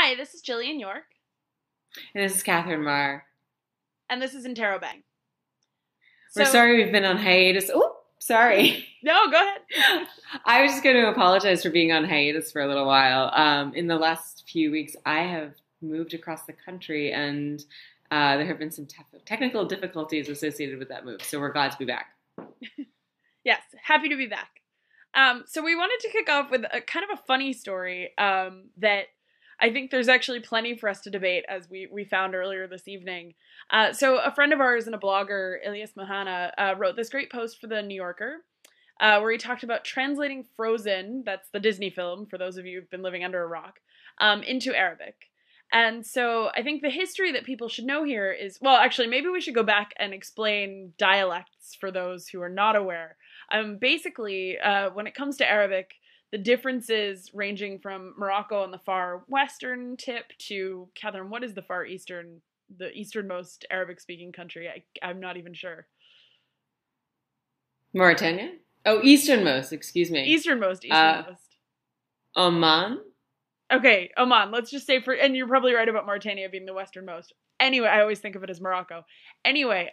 Hi, this is Jillian York, And this is Katherine Maher. and this is Interrobang. We're So, sorry we've been on hiatus. Oh, sorry. no, go ahead. I was just going to apologize for being on hiatus for a little while. In the last few weeks, I have moved across the country, and there have been some technical difficulties associated with that move. So we're glad to be back. Yes, happy to be back. So we wanted to kick off with a kind of a funny story that I think there's actually plenty for us to debate, as we found earlier this evening. So a friend of ours and a blogger, Ilyas Mahana, wrote this great post for the New Yorker, where he talked about translating Frozen, that's the Disney film, for those of you who've been living under a rock, into Arabic. And so I think the history that people should know here is, well, actually, maybe we should go back and explain dialects for those who are not aware. Basically, when it comes to Arabic, the differences ranging from Morocco on the far western tip to, Catherine, what is the far eastern, the easternmost Arabic-speaking country? I'm not even sure. Mauritania? Oh, easternmost, excuse me. Easternmost. Oman? Okay, Oman. Let's just say and you're probably right about Mauritania being the westernmost. Anyway, I always think of it as Morocco. Anyway,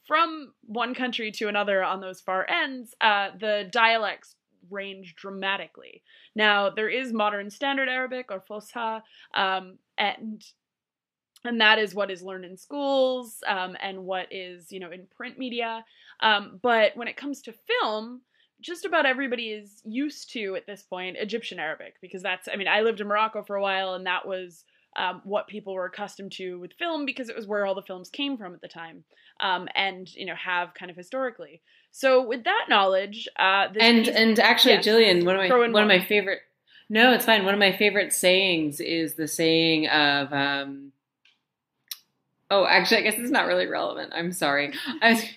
from one country to another on those far ends, the dialects range dramatically. Now, there is modern standard Arabic or Fusha, and that is what is learned in schools, and what is, in print media. But when it comes to film, just about everybody is used to, at this point, Egyptian Arabic, because I lived in Morocco for a while, and that was what people were accustomed to with film, because it was where all the films came from at the time, and, have kind of historically. So with that knowledge, and actually, yes, Jillian, one of my favorite. No, it's fine. One of my favorite sayings is the saying of. Oh, actually, I guess it's not really relevant. I'm sorry. I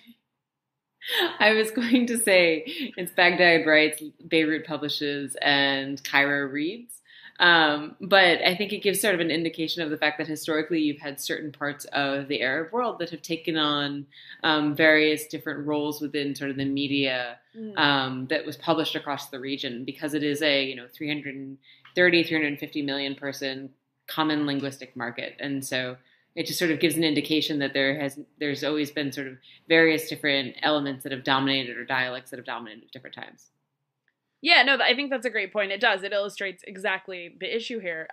was going to say it's Baghdad writes, Beirut publishes, and Cairo reads. But I think it gives sort of an indication of the fact that historically you've had certain parts of the Arab world that have taken on various different roles within sort of the media that was published across the region, because it is a 350 million person common linguistic market. And so it just sort of gives an indication that there's always been sort of various different elements that have dominated, or dialects that have dominated at different times. Yeah, no, I think that's a great point. It does. It illustrates exactly the issue here.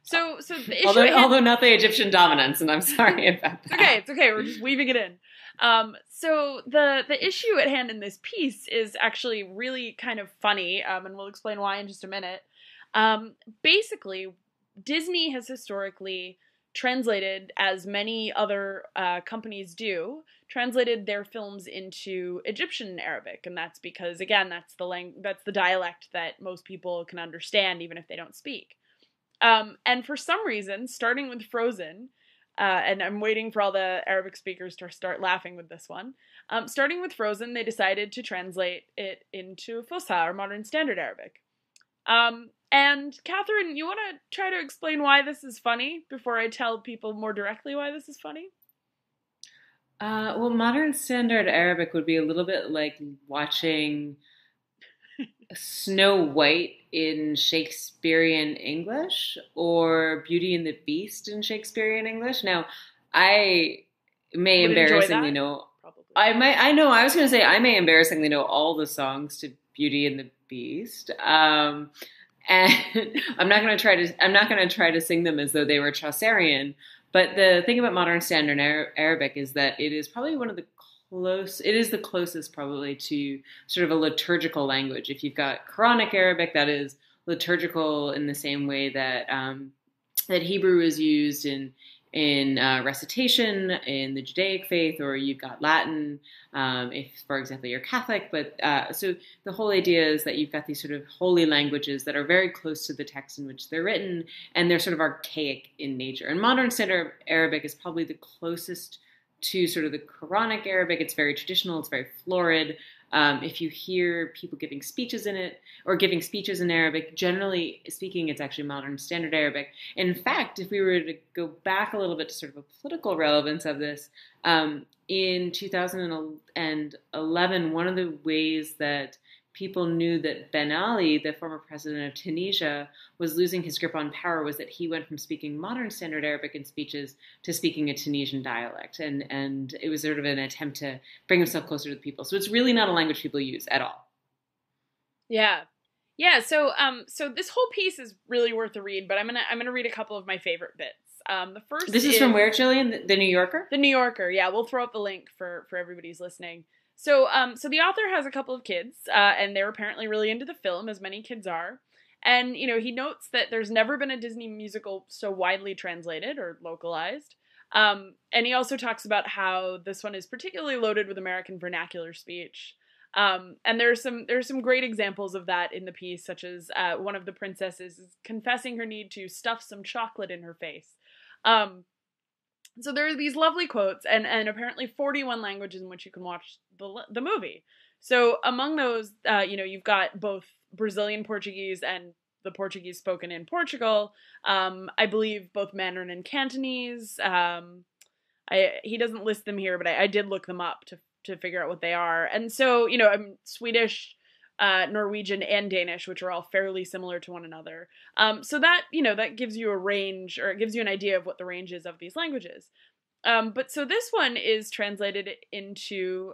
So the issue, although not the Egyptian dominance, and I'm sorry about that. It's okay. We're just weaving it in. So the issue at hand in this piece is actually really kind of funny, and we'll explain why in just a minute. Basically, Disney has historically translated, as many other companies do, translated their films into Egyptian Arabic, and that's because, again, that's the dialect that most people can understand, even if they don't speak. And for some reason, starting with Frozen, and I'm waiting for all the Arabic speakers to start laughing with this one. Starting with Frozen, they decided to translate it into Fusha, or Modern Standard Arabic. And Catherine, you want to try to explain why this is funny before I tell people more directly why this is funny? Well, Modern Standard Arabic would be a little bit like watching Snow White in Shakespearean English, or Beauty and the Beast in Shakespearean English. Now, I may Would embarrassingly enjoy that? know. Probably. I was going to say I may embarrassingly know all the songs to Beauty and the Beast. And I'm not going to try to sing them as though they were Chaucerian. But the thing about Modern Standard Arabic is that it is probably it is the closest probably to sort of a liturgical language. If you've got Quranic Arabic, that is liturgical in the same way that that Hebrew is used in recitation in the Judaic faith, or you've got Latin, if, for example, you're Catholic. But so the whole idea is that you've got these sort of holy languages that are very close to the text in which they're written, and they're sort of archaic in nature. And Modern Standard Arabic is probably the closest to sort of the Quranic Arabic. It's very traditional. It's very florid. If you hear people giving speeches in it, or giving speeches in Arabic, generally speaking, it's actually Modern Standard Arabic. In fact, if we were to go back a little bit to sort of a political relevance of this, in 2011, one of the ways that people knew that Ben Ali, the former president of Tunisia, was losing his grip on power was that he went from speaking modern standard Arabic in speeches to speaking a Tunisian dialect. And it was sort of an attempt to bring himself closer to the people. So it's really not a language people use at all. Yeah. Yeah, so this whole piece is really worth a read, but I'm gonna read a couple of my favorite bits. The first This is from where, Jillian? The New Yorker? The New Yorker, yeah. We'll throw up the link for everybody's listening. So the author has a couple of kids, and they're apparently really into the film, as many kids are. And, he notes that there's never been a Disney musical so widely translated or localized. And he also talks about how this one is particularly loaded with American vernacular speech. And there's some great examples of that in the piece, such as one of the princesses is confessing her need to stuff some chocolate in her face. So there are these lovely quotes, and apparently 41 languages in which you can watch the movie. So among those, you've got both Brazilian Portuguese and the Portuguese spoken in Portugal. I believe both Mandarin and Cantonese. He doesn't list them here, but I did look them up to figure out what they are. And so, I'm Swedish, Norwegian, and Danish, which are all fairly similar to one another. So that, that gives you a range, or it gives you an idea of what the range is of these languages. But so this one is translated into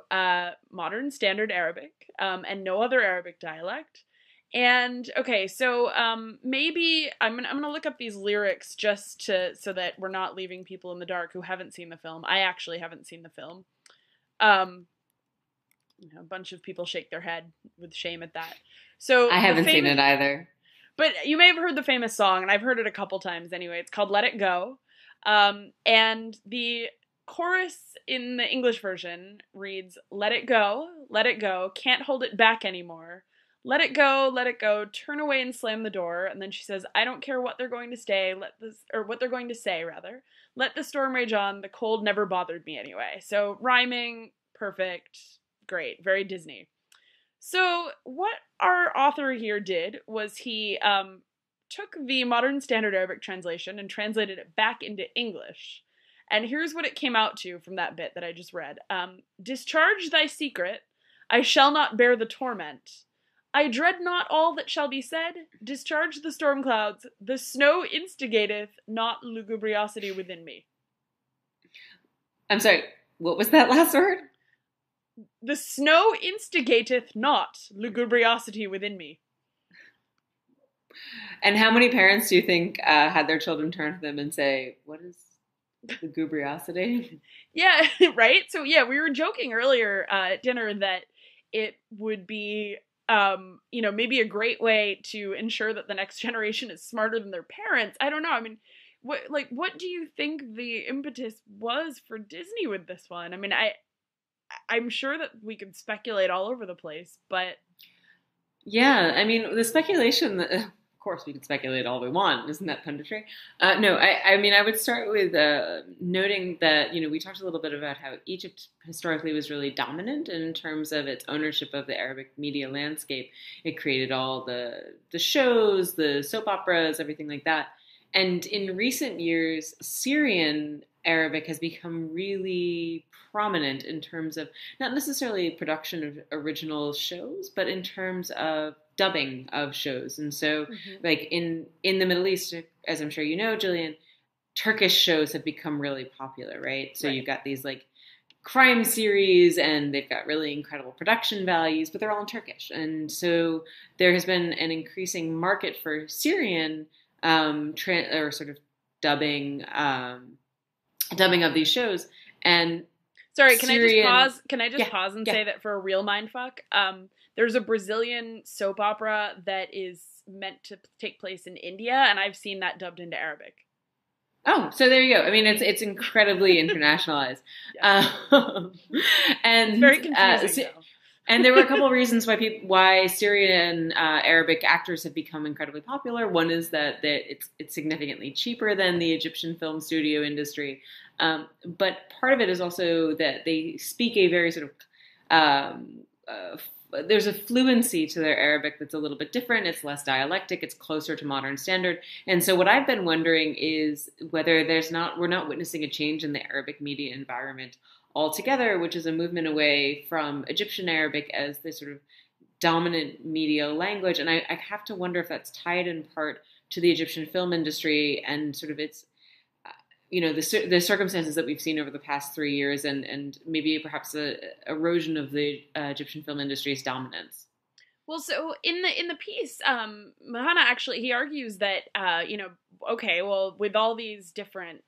modern standard Arabic, and no other Arabic dialect. And okay, so maybe I'm gonna look up these lyrics just so that we're not leaving people in the dark who haven't seen the film. I actually haven't seen the film. A bunch of people shake their head with shame at that. So I haven't seen it either. But you may have heard the famous song, and I've heard it a couple times anyway. It's called Let It Go. And the chorus in the English version reads, let it go, can't hold it back anymore. Let it go, turn away and slam the door. And then she says, I don't care what they're going to say, what they're going to say, rather. Let the storm rage on, the cold never bothered me anyway. So rhyming, perfect, great, very Disney. So what our author here did was he took the modern standard Arabic translation and translated it back into English. And here's what it came out to from that bit that I just read. Discharge thy secret, I shall not bear the torment. I dread not all that shall be said. Discharge the storm clouds. The snow instigateth not lugubriosity within me. I'm sorry, what was that last word? The snow instigateth not lugubriosity within me. And how many parents do you think had their children turn to them and say, what is lugubriosity? Yeah, right? So yeah, we were joking earlier at dinner that it would be maybe a great way to ensure that the next generation is smarter than their parents. I don't know. I mean, what do you think the impetus was for Disney with this one? I mean, I'm sure that we could speculate all over the place, but yeah, I mean, the speculation, of course we can speculate all we want. Isn't that punditry? No, I would start with noting that, we talked a little bit about how Egypt historically was really dominant in terms of its ownership of the Arabic media landscape. It created all the shows, the soap operas, everything like that. And in recent years, Syrian Arabic has become really prominent in terms of not necessarily production of original shows, but in terms of dubbing of shows. And so like in the Middle East, as I'm sure you know, Jillian, Turkish shows have become really popular, right? So you've got these like crime series and they've got really incredible production values, but they're all in Turkish. And so there has been an increasing market for Syrian or sort of dubbing of these shows. And sorry, can I just pause and say that for a real mindfuck, there's a Brazilian soap opera that is meant to take place in India, and I've seen that dubbed into Arabic. Oh, so there you go. I mean, it's incredibly internationalized. And it's very confusing. And there were a couple of reasons why Syrian Arabic actors have become incredibly popular. One is that it's significantly cheaper than the Egyptian film studio industry. But part of it is also that they speak a very sort of there's a fluency to their Arabic that's a little bit different. It's less dialectic. It's closer to modern standard. And so what I've been wondering is whether we're not witnessing a change in the Arabic media environment altogether, which is a movement away from Egyptian Arabic as the sort of dominant media language. And I have to wonder if that's tied in part to the Egyptian film industry and sort of its, the circumstances that we've seen over the past 3 years, and maybe perhaps the erosion of the Egyptian film industry's dominance. Well, so in the piece, Mahana actually, he argues that okay, well, with all these different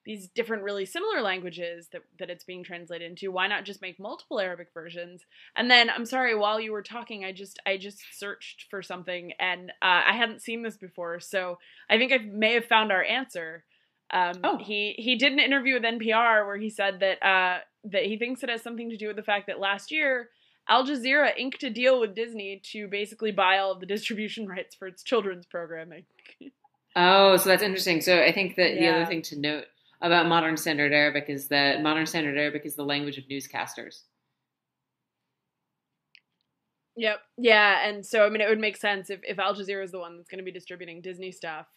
really similar languages that it's being translated into, why not just make multiple Arabic versions? And then, I'm sorry, while you were talking, I just searched for something, and I hadn't seen this before, so I think I may have found our answer. He did an interview with NPR where he said that he thinks it has something to do with the fact that last year Al Jazeera inked a deal with Disney to basically buy all of the distribution rights for its children's programming. Oh, so that's interesting. So I think that the other thing to note about Modern Standard Arabic is that Modern Standard Arabic is the language of newscasters. Yep. Yeah, and so, I mean, it would make sense if Al Jazeera is the one that's going to be distributing Disney stuff.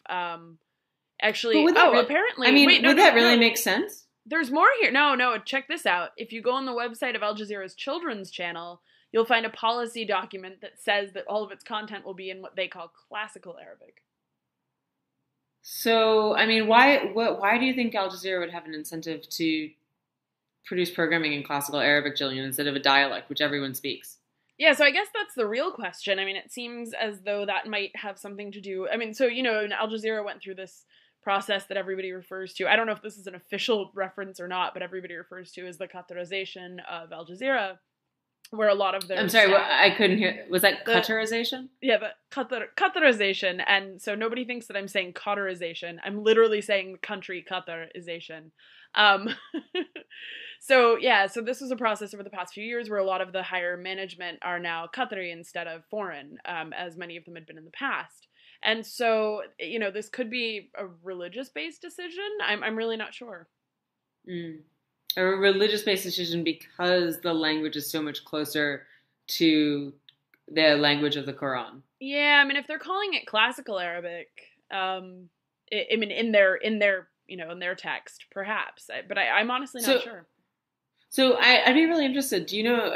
Actually, apparently... I mean, would that really make sense? There's more here. No, check this out. If you go on the website of Al Jazeera's children's channel, you'll find a policy document that says that all of its content will be in what they call classical Arabic. So, I mean, why do you think Al Jazeera would have an incentive to produce programming in classical Arabic, Jillian, instead of a dialect, which everyone speaks? Yeah, so I guess that's the real question. I mean, it seems as though that might have something to do... I mean, so, Al Jazeera went through this process that everybody refers to. I don't know if this is an official reference or not, but everybody refers to as the Qatarization of Al Jazeera, where a lot of their... I'm sorry, I couldn't hear. Was that Qatarization? Yeah, the Qatarization. And so nobody thinks that I'm saying Qatarization. I'm literally saying the country Qatarization. So this was a process over the past few years where a lot of the higher management are now Qatari instead of foreign, as many of them had been in the past. And so, this could be a religious-based decision. I'm really not sure. A religious-based decision because the language is so much closer to the language of the Quran. Yeah, I mean, if they're calling it classical Arabic, in their text, perhaps. But I'm honestly not sure. So I'd be really interested. Do you know,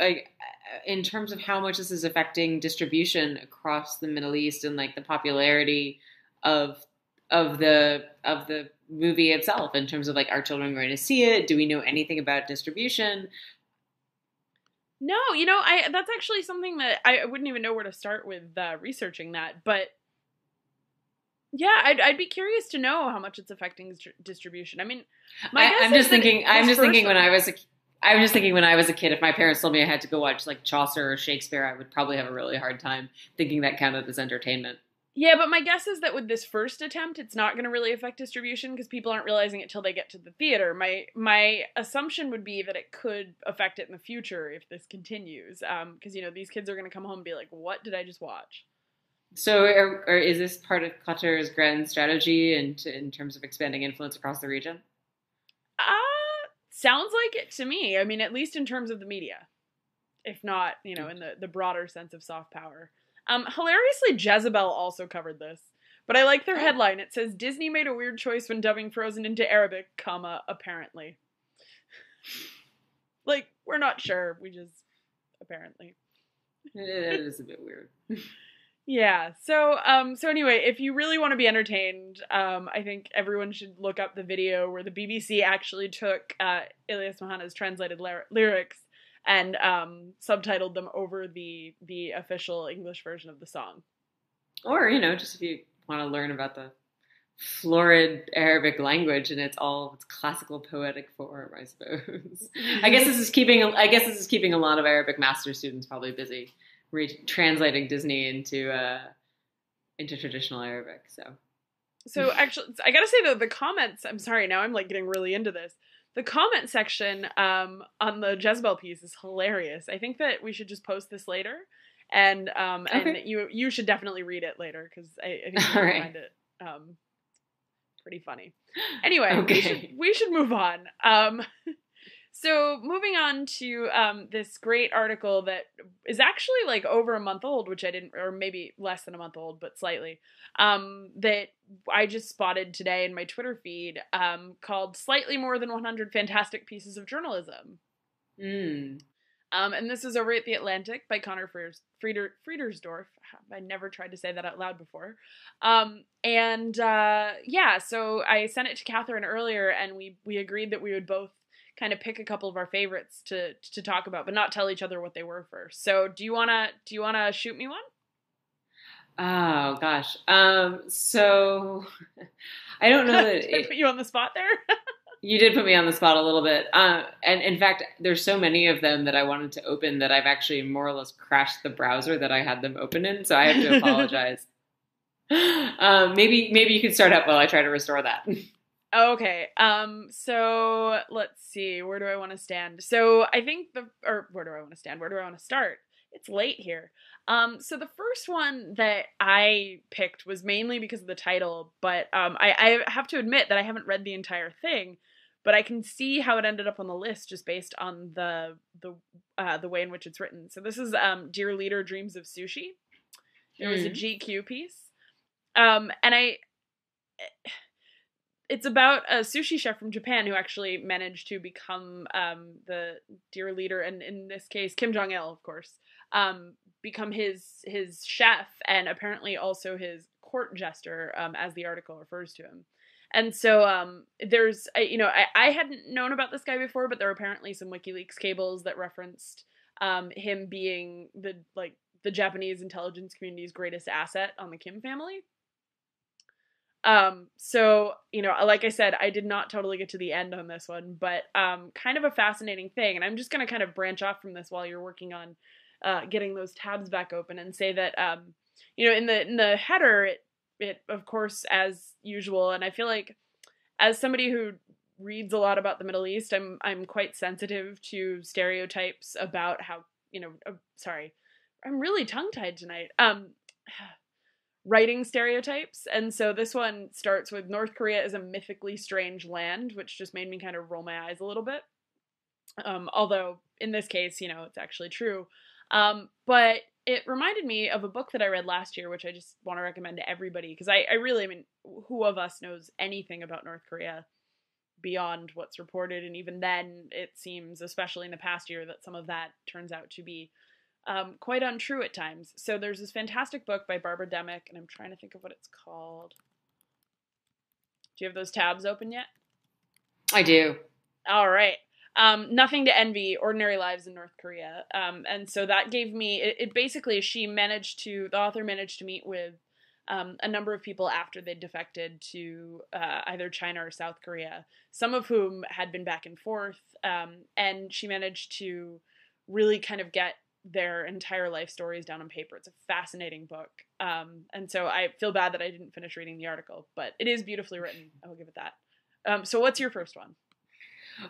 in terms of how much this is affecting distribution across the Middle East and like the popularity of the movie itself, in terms of like, are children going to see it? Do we know anything about distribution? No, that's actually something that I wouldn't even know where to start with researching that. But yeah, I'd be curious to know how much it's affecting distribution. I mean, I'm just thinking when I was a kid, if my parents told me I had to go watch like Chaucer or Shakespeare, I would probably have a really hard time thinking that counted as entertainment. Yeah, but my guess is that with this first attempt, it's not going to really affect distribution because people aren't realizing it till they get to the theater. My assumption would be that it could affect it in the future if this continues, because these kids are going to come home and be like, "What did I just watch?" So, or is this part of Qatar's grand strategy in terms of expanding influence across the region? Sounds like it to me. I mean, at least in terms of the media, if not, in the broader sense of soft power. Hilariously, Jezebel also covered this, but I like their headline. It says, Disney made a weird choice when dubbing Frozen into Arabic, apparently. Like, we're not sure. We just, apparently. It is a bit weird. Yeah. So anyway, if you really want to be entertained, I think everyone should look up the video where the BBC actually took Ilyas Mahana's translated lyrics and subtitled them over the official English version of the song. Or, just if you want to learn about the florid Arabic language and its classical poetic form, I suppose. I guess this is keeping a lot of Arabic master students probably busy translating Disney into traditional Arabic. So actually, I gotta say though, the comments. I'm sorry, now I'm like getting really into this. The comment section on the Jezebel piece is hilarious. I think that we should just post this later, and you should definitely read it later because I think you'll find it pretty funny. Anyway, we should move on. So moving on to this great article that is actually like over a month old, which I didn't, or maybe less than a month old, but slightly, that I just spotted today in my Twitter feed called Slightly More Than 100 Fantastic Pieces of Journalism. And this is over at the Atlantic by Connor Friedersdorf. I never tried to say that out loud before. Yeah, so I sent it to Katherine earlier, and we agreed that we would both kind of pick a couple of our favorites to talk about, but not tell each other what they were first. So do you wanna shoot me one? Oh gosh. So I don't know that Did I put you on the spot there? you did put me on the spot a little bit. And in fact, there's so many of them that I wanted to open that I've actually more or less crashed the browser that I had them open in. So I have to apologize. Maybe you can start up while I try to restore that. Okay. So let's see. Where do I want to stand? So I think where do I want to stand? Where do I want to start? It's late here. So the first one that I picked was mainly because of the title, but I have to admit that I haven't read the entire thing, but I can see how it ended up on the list just based on the way in which it's written. So this is Dear Leader Dreams of Sushi. It was a GQ piece. It's about a sushi chef from Japan who actually managed to become the dear leader, and in this case, Kim Jong-il, of course, become his chef and apparently also his court jester, as the article refers to him. And so there's, I hadn't known about this guy before, but there were apparently some WikiLeaks cables that referenced him being the Japanese intelligence community's greatest asset on the Kim family. So, like I said, I did not totally get to the end on this one, but kind of a fascinating thing. And I'm just going to kind of branch off from this while you're working on getting those tabs back open and say that, in the header, it of course, as usual, and I feel like as somebody who reads a lot about the Middle East, I'm quite sensitive to stereotypes about how, sorry, I'm really tongue-tied tonight. Writing stereotypes. And so this one starts with North Korea is a mythically strange land, which just made me kind of roll my eyes a little bit. Although in this case, it's actually true. But it reminded me of a book that I read last year, which I just want to recommend to everybody, because I really, who of us knows anything about North Korea beyond what's reported? And even then, it seems, especially in the past year, that some of that turns out to be quite untrue at times. So there's this fantastic book by Barbara Demick, and I'm trying to think of what it's called. Do you have those tabs open yet? I do. All right. Nothing to Envy, Ordinary Lives in North Korea. And so that gave me, it basically, the author managed to meet with a number of people after they'd defected to either China or South Korea, some of whom had been back and forth, and she managed to really kind of get their entire life stories down on paper. It's a fascinating book. And so I feel bad that I didn't finish reading the article, but it is beautifully written. I will give it that. So what's your first one?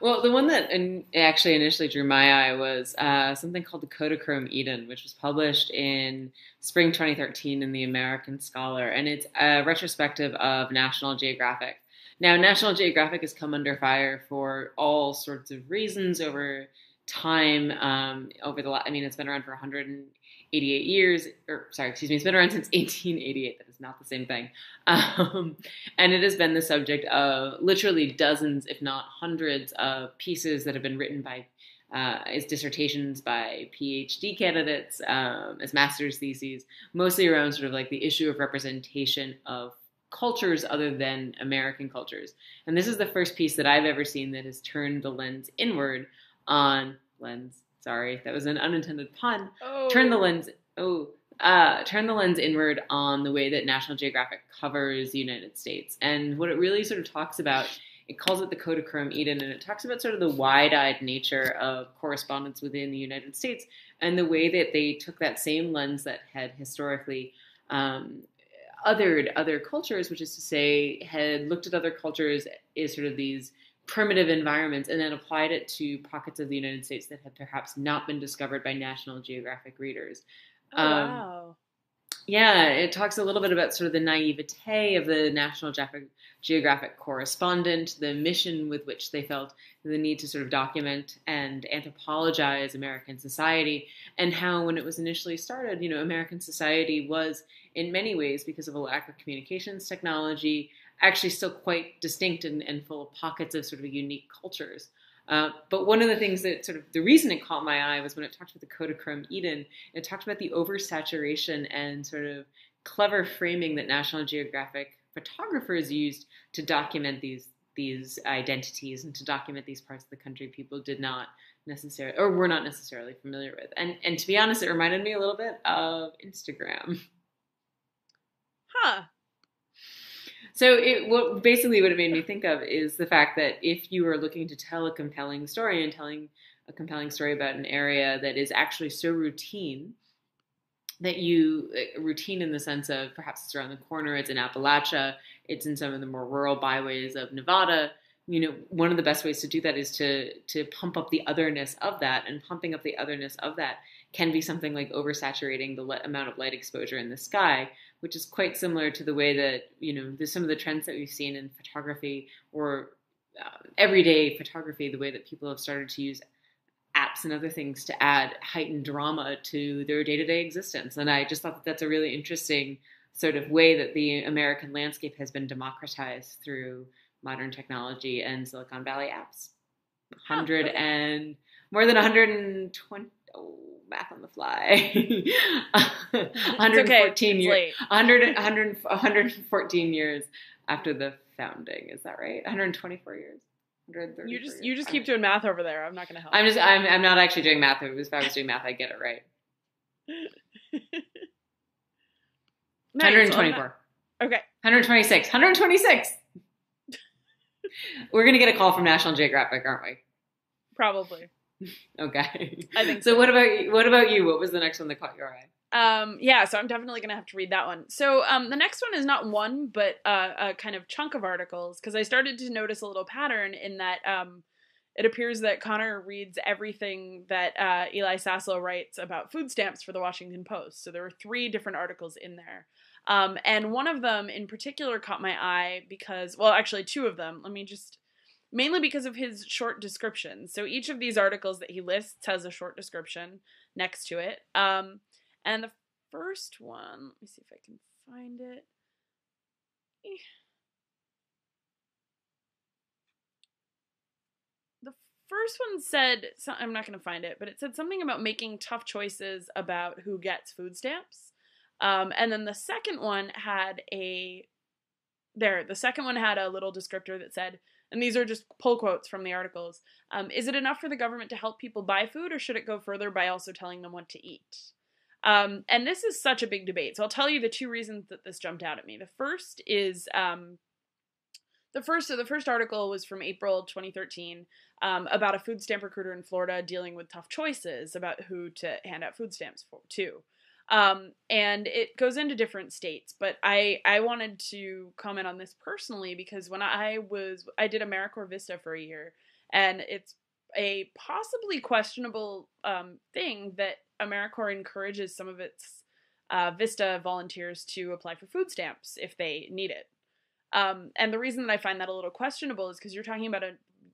Well, the one that actually initially drew my eye was something called the Kodachrome Eden, which was published in spring 2013 in the American Scholar, and it's a retrospective of National Geographic. Now, National Geographic has come under fire for all sorts of reasons over time. It's been around for 188 years, it's been around since 1888. That is not the same thing. And it has been the subject of literally dozens, if not hundreds, of pieces that have been written by, as dissertations by PhD candidates, as master's theses, mostly around sort of like the issue of representation of cultures other than American cultures. And this is the first piece that I've ever seen that has turned the lens inward on Sorry, that was an unintended pun. Oh. Turn the lens inward on the way that National Geographic covers the United States. And what it really sort of talks about, it calls it the Kodachrome Eden, and it talks about sort of the wide-eyed nature of correspondence within the United States and the way that they took that same lens that had historically othered other cultures, which is to say, had looked at other cultures as sort of these primitive environments, and then applied it to pockets of the United States that had perhaps not been discovered by National Geographic readers. Oh, wow. Yeah, it talks a little bit about sort of the naivete of the National Geographic correspondent, the mission with which they felt the need to sort of document and anthropologize American society, and how when it was initially started, American society was in many ways, because of a lack of communications technology, actually still quite distinct and full of pockets of sort of unique cultures. But one of the things that sort of the reason it caught my eye was when it talked about the Kodachrome Eden. It talked about the oversaturation and sort of clever framing that National Geographic photographers used to document these identities and to document these parts of the country people did not necessarily or were not necessarily familiar with. And to be honest, it reminded me a little bit of Instagram. Huh. So what it made me think of is the fact that if you are looking to tell a compelling story and telling a compelling story about an area that is actually so routine that routine in the sense of perhaps it's around the corner, it's in Appalachia, it's in some of the more rural byways of Nevada, one of the best ways to do that is to pump up the otherness of that, and pumping up the otherness of that can be something like oversaturating the amount of light exposure in the sky, which is quite similar to the way that, there's some of the trends that we've seen in photography or everyday photography, the way that people have started to use apps and other things to add heightened drama to their day-to-day existence. And I just thought that that's a really interesting sort of way that the American landscape has been democratized through modern technology and Silicon Valley apps. More than 120, math on the fly. 114 years. 114 years after the founding. Is that right? 124 years. You just keep doing math over there. I'm not going to help. I'm not actually doing math. If I was doing math, I'd get it right. Nice. 124. Okay. 126. 126. We're going to get a call from National Geographic, aren't we? Probably. Okay. I think so. What about you? What was the next one that caught your eye? So I'm definitely going to have to read that one. So the next one is not one, but a kind of chunk of articles, because I started to notice a little pattern in that it appears that Connor reads everything that Eli Saslow writes about food stamps for the Washington Post. So there were 3 different articles in there. And one of them in particular caught my eye because, well, actually 2 of them. Mainly because of his short description. So each of these articles that he lists has a short description next to it. And the first one, let me see if I can find it. The first one said, I'm not going to find it, but it said something about making tough choices about who gets food stamps. And then the second one had a little descriptor that said, and these are just pull quotes from the articles, is it enough for the government to help people buy food, or should it go further by also telling them what to eat? And this is such a big debate. So I'll tell you the 2 reasons that this jumped out at me. The first is, the first article was from April 2013, about a food stamp recruiter in Florida dealing with tough choices about who to hand out food stamps to. And it goes into different states, but I wanted to comment on this personally because when I did AmeriCorps Vista for a year, and it's a possibly questionable thing that AmeriCorps encourages some of its Vista volunteers to apply for food stamps if they need it. And the reason that I find that a little questionable is because you're talking about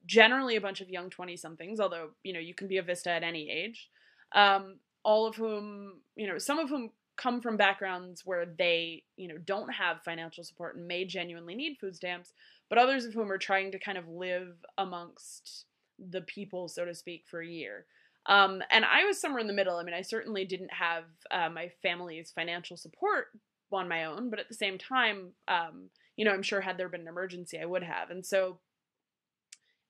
generally a bunch of young 20-somethings, although, you can be a Vista at any age, all of whom, some of whom come from backgrounds where they, don't have financial support and may genuinely need food stamps, but others of whom are trying to kind of live amongst the people, so to speak, for a year. And I was somewhere in the middle. I mean, I certainly didn't have my family's financial support on my own, but at the same time, I'm sure had there been an emergency, I would have. And so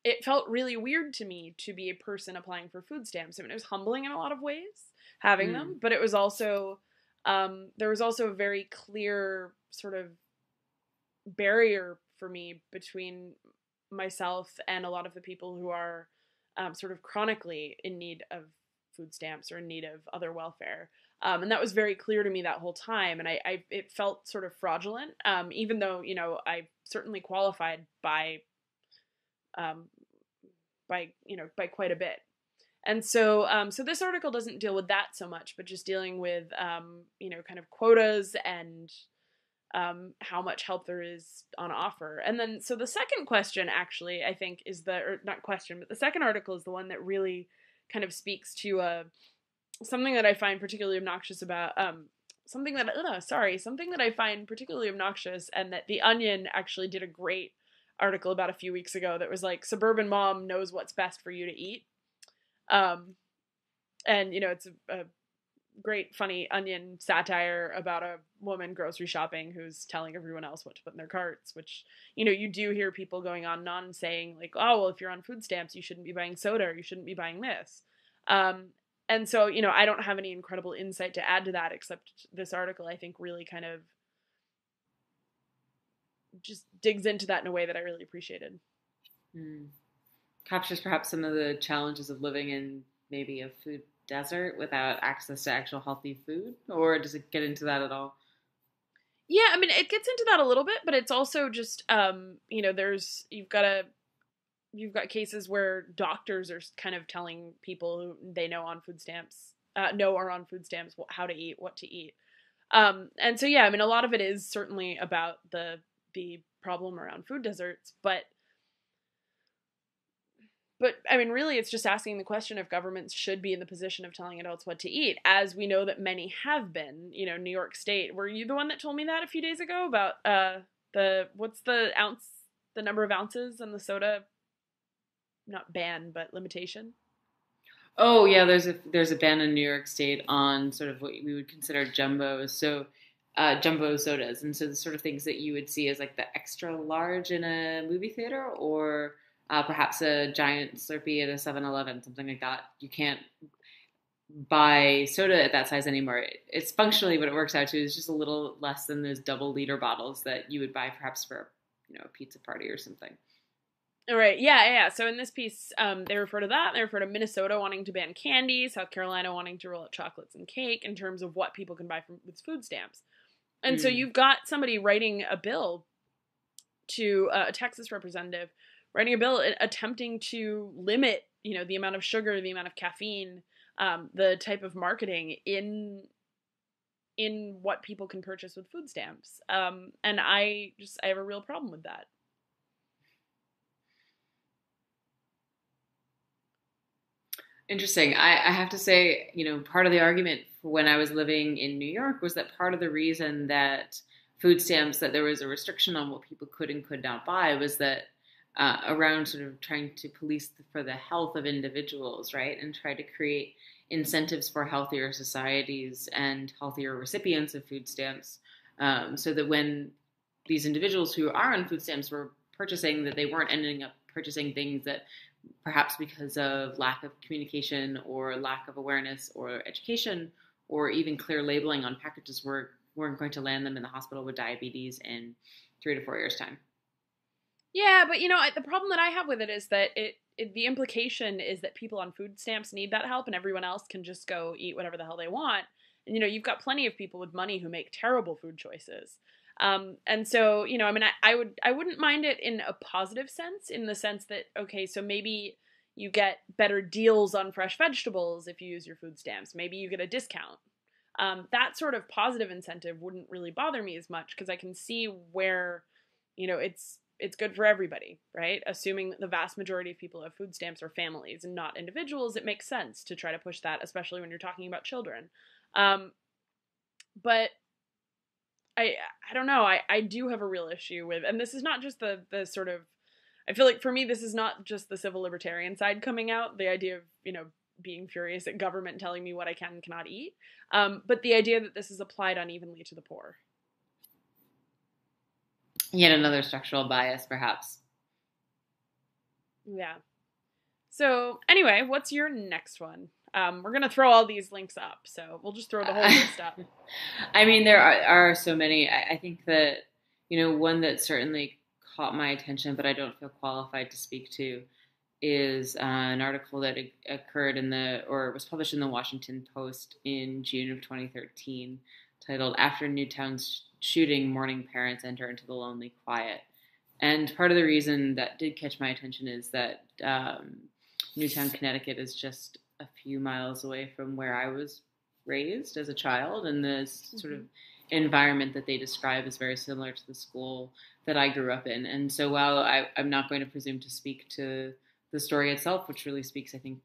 it felt really weird to me to be a person applying for food stamps. I mean, it was humbling in a lot of ways having them, but it was also, there was also a very clear sort of barrier for me between myself and a lot of the people who are sort of chronically in need of food stamps or in need of other welfare. And that was very clear to me that whole time. And it felt sort of fraudulent, even though, I certainly qualified by quite a bit. And so, so this article doesn't deal with that so much, but just dealing with, kind of quotas and how much help there is on offer. And then, so the second question actually, I think is not question, but the second article is the one that really kind of speaks to something that I find particularly obnoxious about, something that I find particularly obnoxious, and that The Onion actually did a great article about a few weeks ago that was like, suburban mom knows what's best for you to eat. And, it's a great, funny Onion satire about a woman grocery shopping who's telling everyone else what to put in their carts, which, you do hear people going on and on and saying, like, oh, well, if you're on food stamps, you shouldn't be buying soda, or you shouldn't be buying this. And so, I don't have any incredible insight to add to that, except this article, I think, really kind of just digs into that in a way that I really appreciated. Captures perhaps some of the challenges of living in maybe a food desert without access to actual healthy food, or does it get into that at all? Yeah, I mean, it gets into that a little bit, but it's also just, you've got cases where doctors are kind of telling people who they know on food stamps, are on food stamps, how to eat, what to eat. And so, yeah, I mean, a lot of it is certainly about the problem around food deserts, but I mean, really, it's just asking the question if governments should be in the position of telling adults what to eat, as we know that many have been. New York State. Were you the one that told me that a few days ago about what's the number of ounces in the soda? Not ban, but limitation. Oh yeah, there's a ban in New York State on sort of what we would consider jumbos. So jumbo sodas, and so the sort of things that you would see as like the extra large in a movie theater, or perhaps a giant Slurpee at a 7-Eleven, something like that. You can't buy soda at that size anymore. It's functionally what it works out to is just a little less than those double-liter bottles that you would buy perhaps for a pizza party or something. All right. Yeah. So in this piece, they refer to that. They refer to Minnesota wanting to ban candy, South Carolina wanting to roll out chocolates and cake in terms of what people can buy with food stamps. And so you've got somebody writing a bill to a Texas representative writing a bill attempting to limit, the amount of sugar, the amount of caffeine, the type of marketing in what people can purchase with food stamps. And I have a real problem with that. Interesting. I have to say, part of the argument for when I was living in New York was that part of the reason that food stamps, that there was a restriction on what people could and could not buy, was that around sort of trying to police for the health of individuals, right? And try to create incentives for healthier societies and healthier recipients of food stamps, so that when these individuals who are on food stamps were purchasing, that they weren't ending up purchasing things that perhaps because of lack of communication or lack of awareness or education or even clear labeling on packages weren't going to land them in the hospital with diabetes in 3 to 4 years' time. Yeah, but the problem that I have with it is that the implication is that people on food stamps need that help and everyone else can just go eat whatever the hell they want. And, you've got plenty of people with money who make terrible food choices. And so, I mean, I wouldn't mind it in a positive sense, in the sense that, okay, so maybe you get better deals on fresh vegetables if you use your food stamps. Maybe you get a discount. That sort of positive incentive wouldn't really bother me as much because I can see where, it's good for everybody, right? Assuming that the vast majority of people who have food stamps are families and not individuals, it makes sense to try to push that, especially when you're talking about children. But I don't know. I do have a real issue with, and this is not just the sort of, I feel like for me, this is not just the civil libertarian side coming out, the idea of, being furious at government telling me what I can and cannot eat, but the idea that this is applied unevenly to the poor. Yet another structural bias, perhaps. Yeah. So anyway, what's your next one? We're going to throw all these links up, so we'll just throw the whole list up. I mean, there are so many. I think that, one that certainly caught my attention, but I don't feel qualified to speak to, is an article that occurred was published in the Washington Post in June of 2013, titled "After Newtown's Shooting, Mourning Parents Enter into the Lonely Quiet." And part of the reason that did catch my attention is that Newtown, Connecticut is just a few miles away from where I was raised as a child, and the sort of environment that they describe is very similar to the school that I grew up in. And so while I'm not going to presume to speak to the story itself, which really speaks, I think,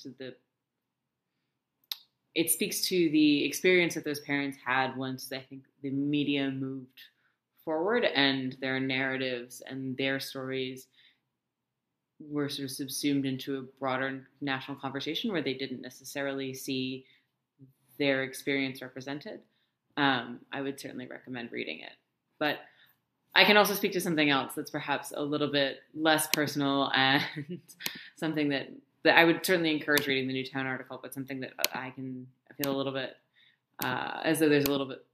it speaks to the experience that those parents had once I think the media moved forward, and their narratives and their stories were sort of subsumed into a broader national conversation where they didn't necessarily see their experience represented, I would certainly recommend reading it. But I can also speak to something else that's perhaps a little bit less personal and something that I would certainly encourage reading the Newtown article, but something that I feel a little bit as though there's a little bit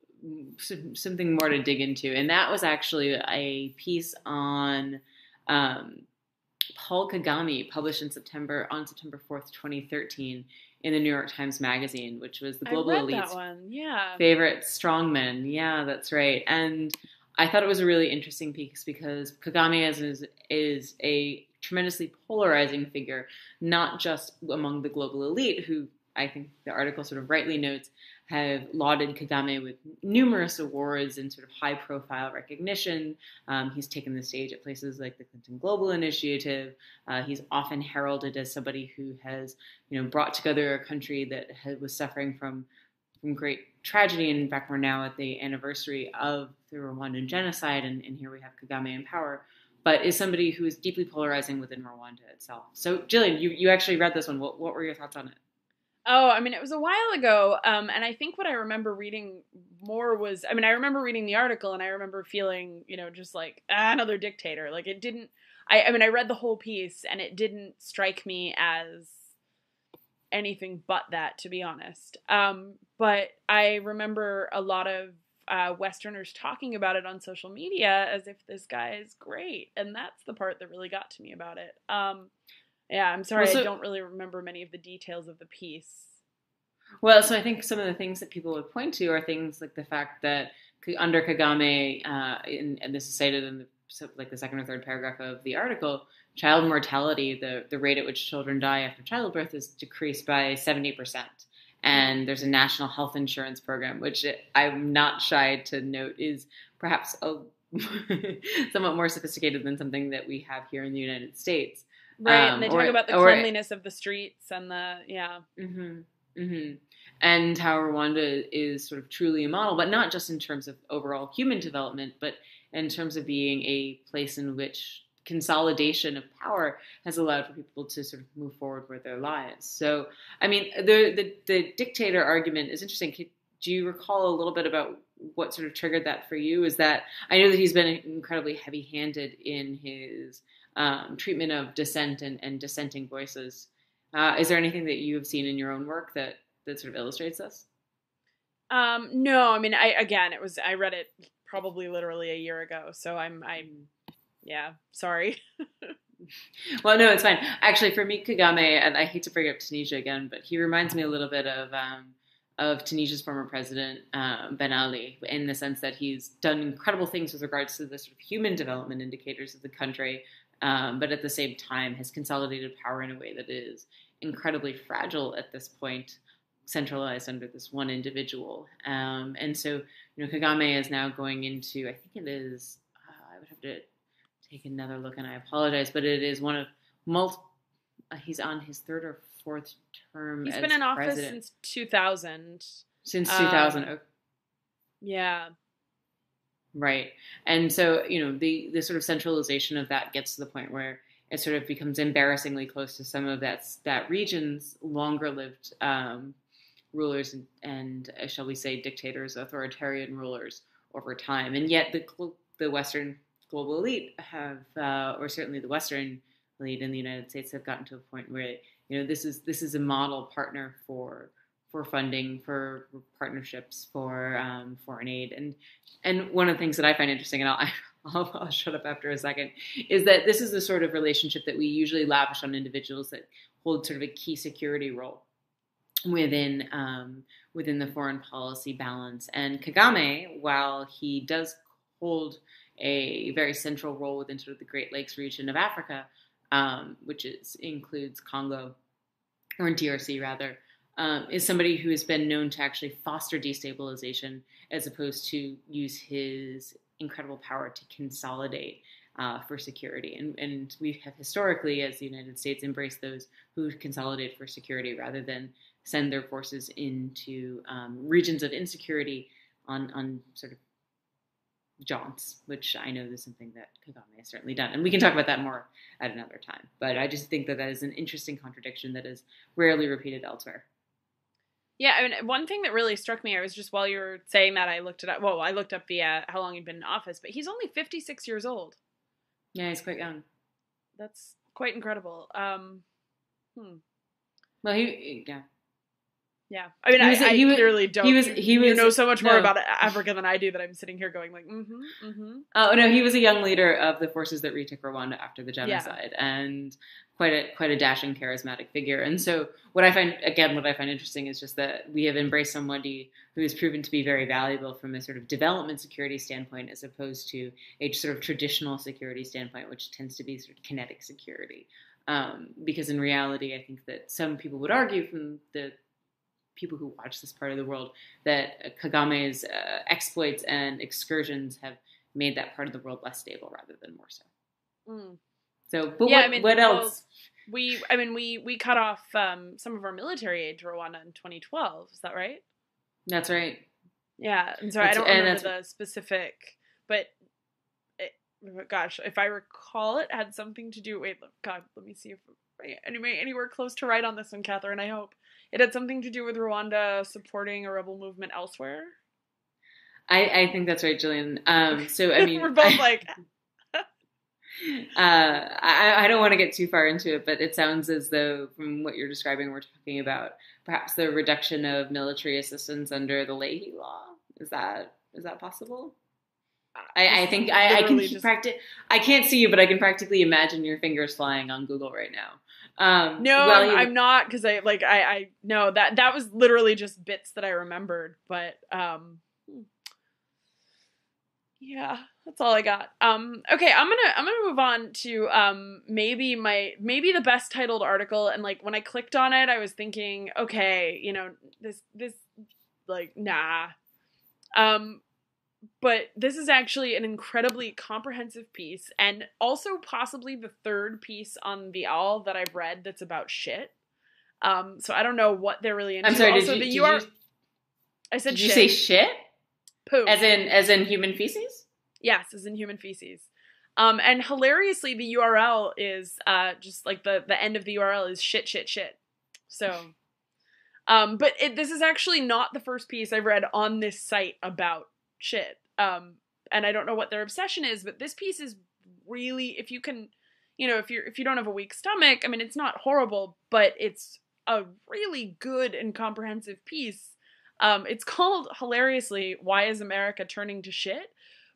something more to dig into. And that was actually a piece on Paul Kagame, published on September 4th, 2013, in the New York Times Magazine, which was the global elite's favorite strongman. Yeah, that's right. And I thought it was a really interesting piece because Kagame is a tremendously polarizing figure, not just among the global elite, who I think the article sort of rightly notes have lauded Kagame with numerous awards and sort of high-profile recognition. He's taken the stage at places like the Clinton Global Initiative. He's often heralded as somebody who has, brought together a country that was suffering from great tragedy. And in fact, we're now at the anniversary of the Rwandan genocide, and here we have Kagame in power, but is somebody who is deeply polarizing within Rwanda itself. So, Jillian, you actually read this one. What were your thoughts on it? Oh, I mean, it was a while ago, and I think what I remember reading more was, I remember reading the article, and I remember feeling, just like, another dictator. Like, it didn't, I read the whole piece, and it didn't strike me as anything but that, to be honest. But I remember a lot of Westerners talking about it on social media as if this guy is great, and that's the part that really got to me about it. Yeah, I'm sorry, I don't really remember many of the details of the piece. Well, so I think some of the things that people would point to are things like the fact that under Kagame, and this is cited in the second or third paragraph of the article, child mortality, the rate at which children die after childbirth, is decreased by 70%. And there's a national health insurance program, which I'm not shy to note is perhaps somewhat more sophisticated than something that we have here in the United States. Right, and they talk about the cleanliness of the streets and and how Rwanda is sort of truly a model, but not just in terms of overall human development, but in terms of being a place in which consolidation of power has allowed for people to sort of move forward with their lives. So, I mean, the dictator argument is interesting. Do you recall a little bit about what sort of triggered that for you? Is that, I know that he's been incredibly heavy-handed in his treatment of dissent and dissenting voices. Is there anything that you have seen in your own work that sort of illustrates this? No, I read it probably literally a year ago, so I'm sorry. Well, no, it's fine. Actually, for me, Kagame, and I hate to bring up Tunisia again, but he reminds me a little bit of Tunisia's former president, Ben Ali, in the sense that he's done incredible things with regards to the sort of human development indicators of the country, but at the same time has consolidated power in a way that is incredibly fragile at this point, centralized under this one individual. And so, Kagame is now going into, I think it is, I would have to take another look and I apologize, but it is one of he's on his third or fourth term as president. He's been in office since 2000. Since 2000. Yeah. Right. And so, the sort of centralization of that gets to the point where it sort of becomes embarrassingly close to some of that region's longer-lived rulers and shall we say, dictators, authoritarian rulers over time. And yet the Western global elite have, or certainly the Western elite in the United States, have gotten to a point where, this is a model partner for funding, for partnerships, for foreign aid. And one of the things that I find interesting, and I'll shut up after a second, is that this is the sort of relationship that we usually lavish on individuals that hold sort of a key security role within the foreign policy balance. And Kagame, while he does hold a very central role within sort of the Great Lakes region of Africa, which includes Congo, or DRC rather, is somebody who has been known to actually foster destabilization as opposed to use his incredible power to consolidate for security. And we have historically, as the United States, embraced those who consolidate for security rather than send their forces into regions of insecurity on sort of jaunts, which I know is something that Kagame has certainly done. And we can talk about that more at another time. But I just think that is an interesting contradiction that is rarely repeated elsewhere. Yeah, I mean, one thing that really struck me, I was just, while you were saying that, I looked up the how long he'd been in office, but he's only 56 years old. Yeah, he's quite young. That's quite incredible. Well, yeah. Yeah, I mean, I clearly don't. You know so much more about Africa than I do that I'm sitting here going like, Oh no, he was a young leader of the forces that retook Rwanda after the genocide, and quite a dashing, charismatic figure. And so, what I find interesting is just that we have embraced somebody who has proven to be very valuable from a sort of development security standpoint, as opposed to a sort of traditional security standpoint, which tends to be sort of kinetic security. Because in reality, I think that some people would argue, from the people who watch this part of the world, that Kagame's exploits and excursions have made that part of the world less stable rather than more so. So, but yeah, what else? We cut off some of our military aid to Rwanda in 2012. Is that right? That's right. Yeah, and so I don't remember the specific, but gosh, if I recall, it had something to do. Wait, God, let me see if anywhere close to right on this one, Catherine. I hope it had something to do with Rwanda supporting a rebel movement elsewhere. I think that's right, Jillian. So I mean, we're both like. I don't want to get too far into it, but it sounds as though, from what you're describing, we're talking about perhaps the reduction of military assistance under the Leahy Law. Is that possible? I think I can I can't see you, but I can practically imagine your fingers flying on Google right now. No, I'm not, because I no, that was literally just bits that I remembered, but yeah, that's all I got. Okay, I'm gonna move on to maybe the best titled article, and like when I clicked on it, I was thinking, okay, this like nah. But this is actually an incredibly comprehensive piece, and also possibly the third piece on the Owl that I've read that's about shit. So I don't know what they're really into. I'm sorry, I said did shit. You say shit? Poop. As in human feces? Yes, as in human feces. And hilariously, the URL is just like the end of the URL is shit. So, but this is actually not the first piece I've read on this site about shit. And I don't know what their obsession is, but this piece is really, if you can, if you don't have a weak stomach, I mean, it's not horrible, but it's a really good and comprehensive piece. It's called, hilariously, Why is America Turning to Shit?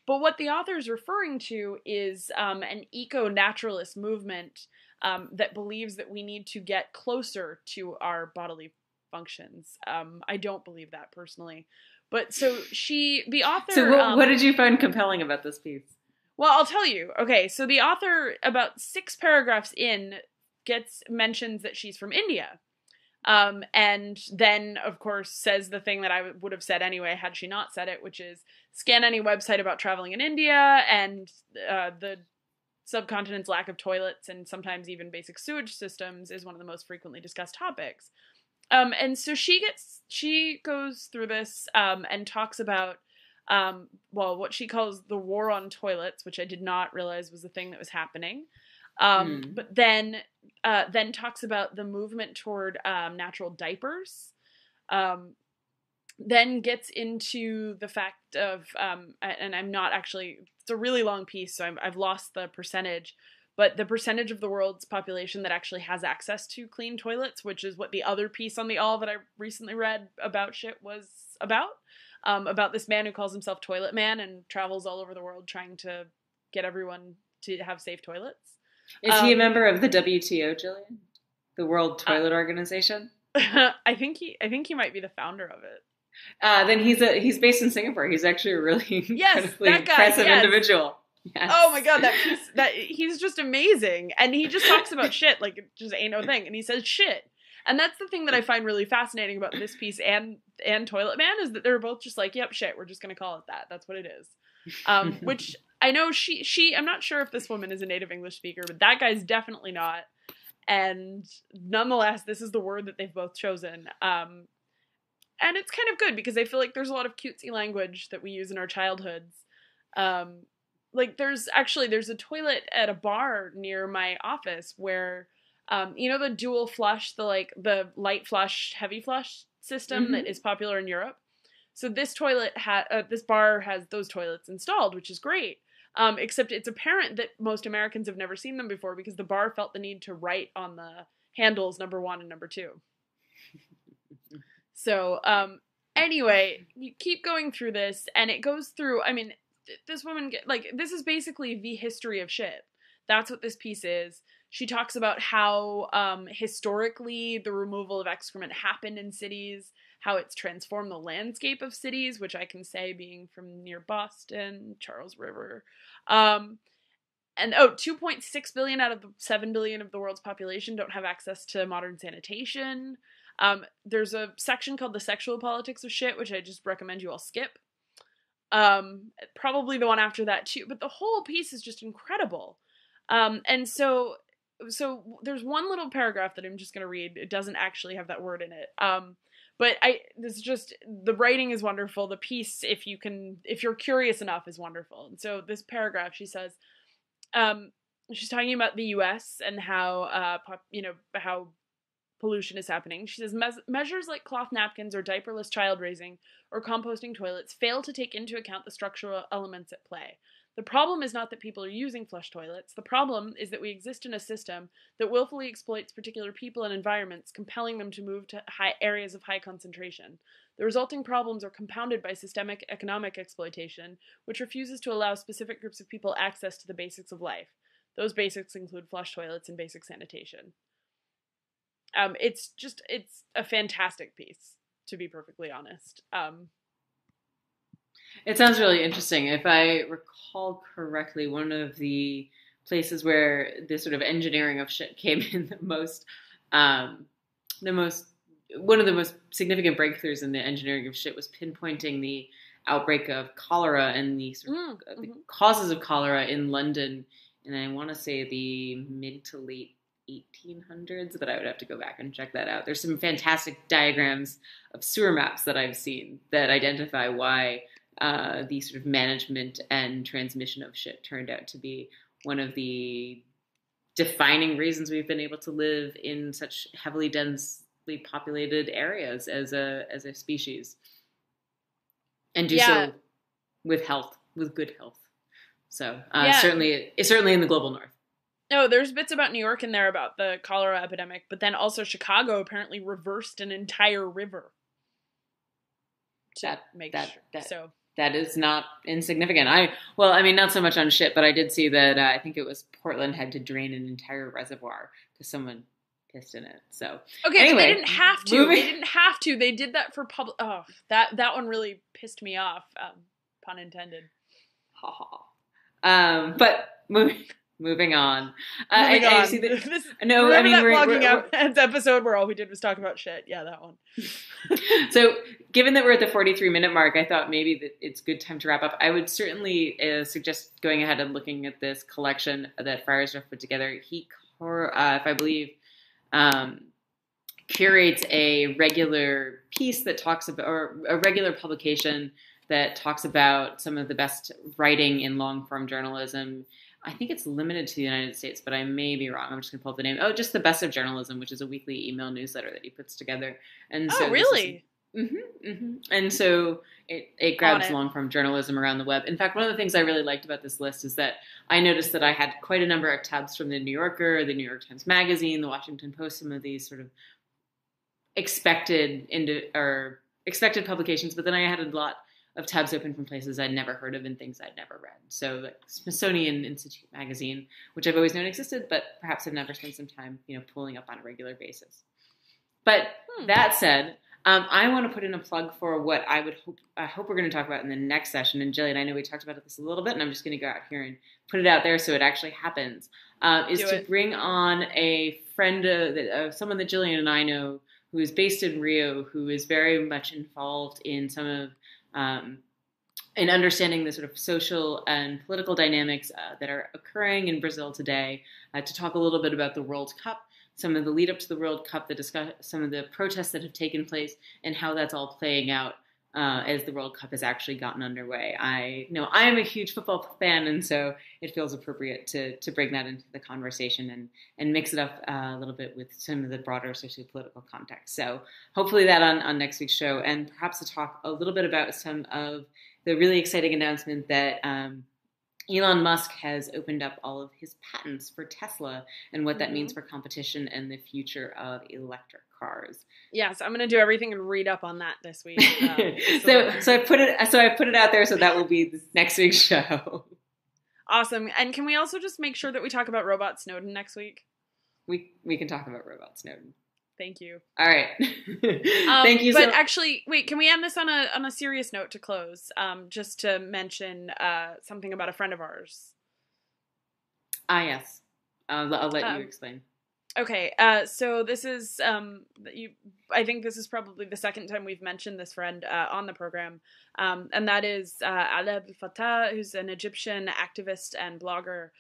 But what the author is referring to is an eco-naturalist movement that believes that we need to get closer to our bodily functions. I don't believe that personally. But so the author... So what did you find compelling about this piece? Well, I'll tell you. Okay, so the author, about 6 paragraphs in, mentions that she's from India. And then, of course, says the thing that I would have said anyway had she not said it, which is scan any website about traveling in India, and the subcontinent's lack of toilets and sometimes even basic sewage systems is one of the most frequently discussed topics. And so she goes through this and talks about what she calls the war on toilets, which I did not realize was the thing that was happening. But then talks about the movement toward natural diapers. Then gets into the fact of, and I'm not actually, it's a really long piece, so I've lost the percentage, but the percentage of the world's population that actually has access to clean toilets, which is what the other piece on the All that I recently read about shit was about this man who calls himself Toilet Man and travels all over the world trying to get everyone to have safe toilets. Is he a member of the WTO, Jillian? The World Toilet Organization? I think he might be the founder of it. Then he's based in Singapore. He's actually a really incredibly impressive individual. Yes. Oh my god, he's just amazing, and he just talks about shit like it just ain't no thing, and he says shit, and that's the thing that I find really fascinating about this piece and Toilet Man is that they're both just like, yep, shit, we're just gonna call it that. That's what it is. Which I know she I'm not sure if this woman is a native English speaker, but that guy's definitely not. And nonetheless, this is the word that they've both chosen. And it's kind of good because I feel like there's a lot of cutesy language that we use in our childhoods Like there's a toilet at a bar near my office where, you know, the dual flush, the light flush, heavy flush system that is popular in Europe. So this this bar has those toilets installed, which is great. Except it's apparent that most Americans have never seen them before because the bar felt the need to write on the handles number 1 and number 2. So, anyway, you keep going through this, and it goes through, I mean, this woman, this is basically the history of shit. That's what this piece is. She talks about how, historically, the removal of excrement happened in cities, how it's transformed the landscape of cities, which I can say being from near Boston, Charles River. And 2.6 billion out of the 7 billion of the world's population don't have access to modern sanitation. There's a section called the sexual politics of shit, which I just recommend you all skip. Probably the one after that too, but the whole piece is just incredible. And so there's one little paragraph that I'm just going to read. It doesn't actually have that word in it. But this is just, the writing is wonderful. The piece, if you're curious enough, is wonderful. And so this paragraph, she says, she's talking about the U.S. and how, how pollution is happening. She says, measures like cloth napkins or diaperless child raising or composting toilets fail to take into account the structural elements at play. The problem is not that people are using flush toilets. The problem is that we exist in a system that willfully exploits particular people and environments, compelling them to move to areas of high concentration. The resulting problems are compounded by systemic economic exploitation, which refuses to allow specific groups of people access to the basics of life. Those basics include flush toilets and basic sanitation. It's a fantastic piece, to be perfectly honest. It sounds really interesting. If I recall correctly, one of the places where this sort of engineering of shit came in one of the most significant breakthroughs in the engineering of shit was pinpointing the outbreak of cholera and the the causes of cholera in London. And I want to say the mid to late 1800s, but I would have to go back and check that out. There's some fantastic diagrams of sewer maps that I've seen that identify why the sort of management and transmission of shit turned out to be one of the defining reasons we've been able to live in such heavily densely populated areas as a species, and do so with good health. So certainly in the global north. No, there's bits about New York in there about the cholera epidemic, but then also Chicago apparently reversed an entire river. That is not insignificant. Not so much on shit, but I did see that I think it was Portland had to drain an entire reservoir because someone pissed in it. So okay, anyway, they didn't have to. They didn't have to. They did that for public. Oh, that one really pissed me off. Pun intended. Ha ha. But moving on. I see that. We're episode where all we did was talk about shit. Yeah, that one. So, given that we're at the 43-minute mark, I thought maybe that it's a good time to wrap up. I would certainly suggest going ahead and looking at this collection that Firestar put together. He, if I believe, curates a regular piece that talks about, or a regular publication that talks about some of the best writing in long-form journalism. I think it's limited to the United States, but I may be wrong. I'm just going to pull up the name. Oh, just The Best of Journalism, which is a weekly email newsletter that he puts together. And so really? And so it grabs long-form journalism around the web. In fact, one of the things I really liked about this list is that I noticed that I had quite a number of tabs from the New Yorker, the New York Times Magazine, the Washington Post, some of these sort of expected publications, but then I had a lot of tabs open from places I'd never heard of and things I'd never read. So like Smithsonian Institute magazine, which I've always known existed, but perhaps I've never spent some time, pulling up on a regular basis. But that said, I want to put in a plug for what I hope we're going to talk about in the next session. And Jillian, I know we talked about this a little bit, and I'm just going to go out here and put it out there so it actually happens. Bring on a friend, someone that Jillian and I know, who is based in Rio, who is very much involved in some of in understanding the sort of social and political dynamics that are occurring in Brazil today, to talk a little bit about the World Cup, some of the lead up to the World Cup, discuss some of the protests that have taken place and how that's all playing out as the World Cup has actually gotten underway. I know I am a huge football fan, and so it feels appropriate to bring that into the conversation and mix it up a little bit with some of the broader socio-political context. So hopefully that on next week's show, and perhaps to talk a little bit about some of the really exciting announcement that Elon Musk has opened up all of his patents for Tesla and what that means for competition and the future of electric cars. Yes, I'm going to do everything and read up on that this week. So I put it out there, so that will be next week's show. Awesome. And can we also just make sure that we talk about Robot Snowden next week? We can talk about Robot Snowden. Thank you. All right. Thank you. But actually, wait, can we end this on a serious note to close? Just to mention something about a friend of ours. Yes. I'll let you explain. Okay. So this is I think this is probably the second time we've mentioned this friend on the program, and that is Aleb Fattah, who's an Egyptian activist and blogger.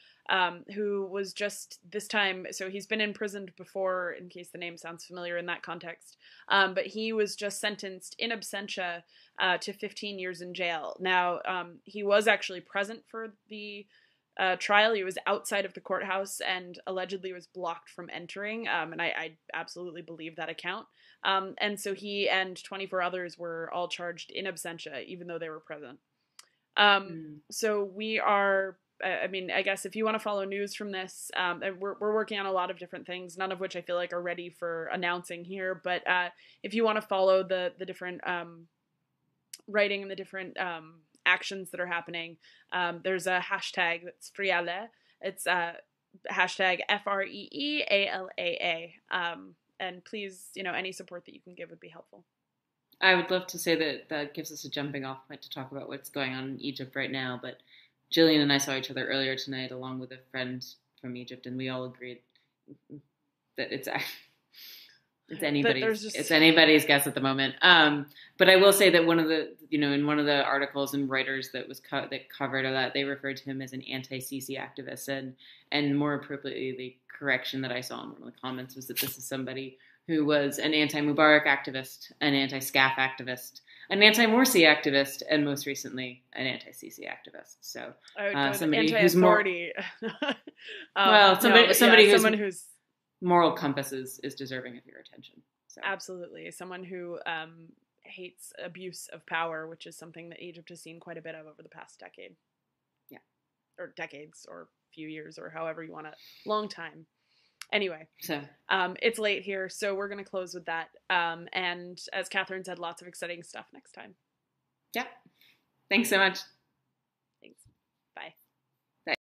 Who was just this time, so he's been imprisoned before, in case the name sounds familiar in that context, but he was just sentenced in absentia to 15 years in jail. Now, he was actually present for the trial. He was outside of the courthouse and allegedly was blocked from entering, and I absolutely believe that account. And so he and 24 others were all charged in absentia, even though they were present. So we are... I mean, I guess if you want to follow news from this, we're working on a lot of different things, none of which I feel like are ready for announcing here. But if you want to follow the different writing and the different actions that are happening, there's a hashtag that's Friale. It's hashtag FREEALAA. And please, any support that you can give would be helpful. I would love to say that gives us a jumping off point to talk about what's going on in Egypt right now, but Jillian and I saw each other earlier tonight along with a friend from Egypt, and we all agreed that it's anybody's guess at the moment. But I will say that one of the, in one of the articles in Reuters that covered that, they referred to him as an anti-Sisi activist, and more appropriately, the correction that I saw in one of the comments was that this is somebody who was an anti-Mubarak activist, an anti-SCAF activist, an anti-Morsi activist, and most recently, an anti-Sisi activist. So somebody who's more... somebody whose moral compass is deserving of your attention. So. Absolutely. Someone who hates abuse of power, which is something that Egypt has seen quite a bit of over the past decade. Yeah. Or decades, or few years, or however you want to... Long time. Anyway, so it's late here, so we're going to close with that. And as Katherine said, lots of exciting stuff next time. Yeah. Thanks so much. Thanks. Bye.